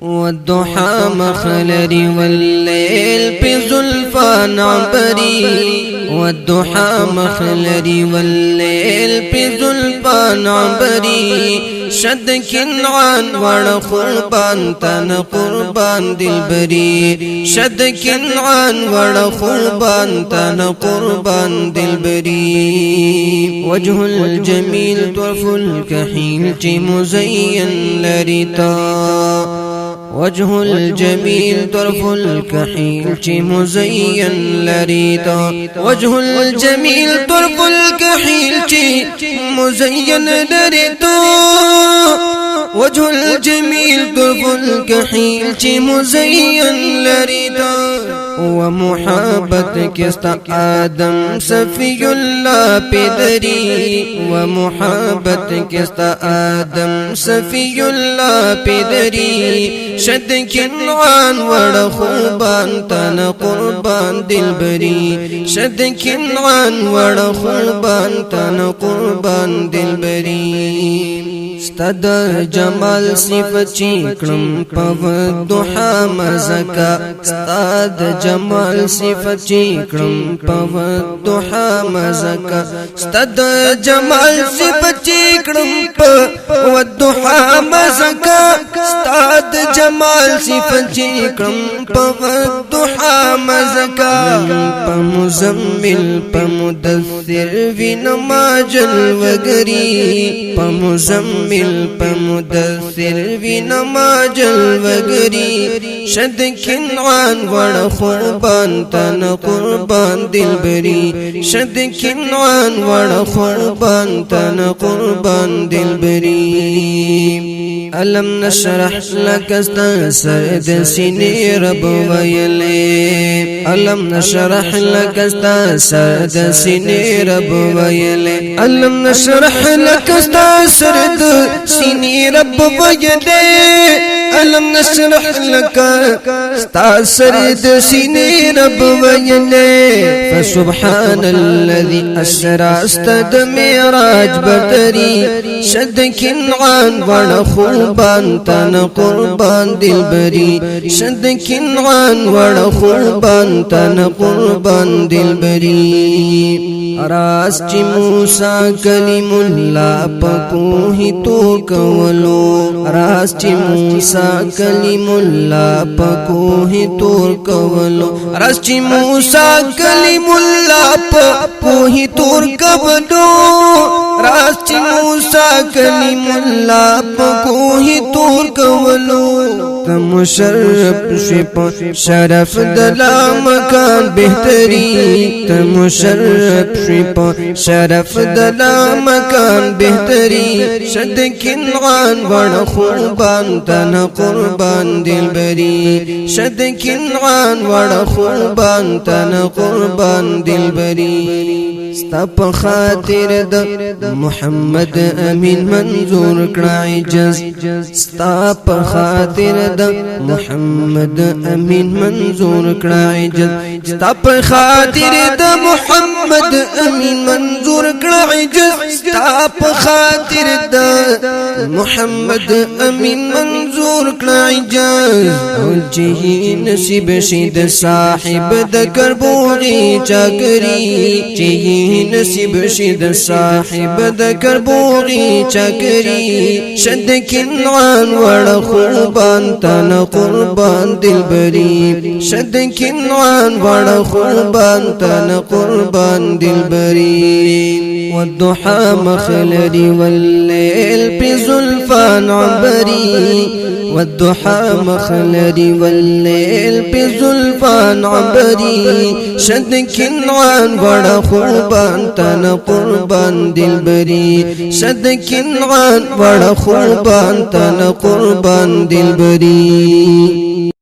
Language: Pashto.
والضحى مخلري والليل بزلفان عنبري والضحى مخلري والليل بزلفان عنبري شد كنعان وڑ قربان تن قربان دلبری شد كنعان وڑ قربان تن قربان دلبری وجه الجميل طرف الكحيل چی مزين لرتا وجه الجميل طرف الكحيل چی مزين لريتا وجه الجميل طرف الكحيل چی مزين لريتا وجه الجميل طرف الكحيل چی مزين لريتا ومحبتك است آدم صفي الله پدری ومحبتك است آدم صفي الله پدری شد كنعان وڑ خوبان تن قربان دلبری شد كنعان وڑ خوبان تن قربان دلبری استد جمال صفت چیکڑم پو دوحا مزکا استد جمال صفت چیکڑم پو دوحا مزکا استد جمال صفت چیکڑم پو دوحا مزکا استد جمال صفت چیکڑم پو دوحا مزکا پمزمل پمدثر وی نماجل وگری پمزمل پمدثر وی نماجل وگری شد کنعان وڑ قربان تن قربان دلبری شد کنعان وڑ قربان تن قربان دلبری ألم نشرح لك استنسد سيني رب ويلي ألم نشرح لك استنسد سيني رب ويلي ألم نشرح لك استنسد سيني رب ويلي ألم نشرح لك استنسد سيني رب ويلي فسبحان الذي أسرى استد ميراج بدري شد كنعان وڑ قربان تن قربان دلبری شد کنعان وڑ قربان تن قربان دلبری راز چی موسیٰ کلیم اللہ پکو ہی تور کولو راز چی موسیٰ کلیم اللہ پکو ہی تور کولو راز چی موسیٰ کلیم اللہ پکو ہی تور کولو راز چی موسیٰ کلیم اللہ پکو ہی تور کولو تمشرف شپ شرف دلا مکان بہتری تمشرف شپ شرف دلا مکان بہتری شد کنعان وڑ قربان تن قربان دلبری شد کنعان وڑ قربان تن قربان دلبری ستپ خاطر د محمد امین منظور کړه عجز ستپ خاطر د محمد امین منظور کړه عجز ستپ خاطر د محمد امین منظور کړه عجز ستپ خاطر د محمد امین منظور کړه عجز او چې نصیب شید صاحب د کربوغي چاکری چې نصیب شد صاحب د کربوغي چاکری شد کنعان وڑ قربان تن قربان دلبری شد کنعان وڑ قربان تن قربان دلبری والضحى مخلري والليل بزلفان عنبري والضحى مخلري والليل بزلفان عنبري شد كنعان وڑ قربان تن قربان دلبری شد کنعان وڑ قربان تن قربان دلبری.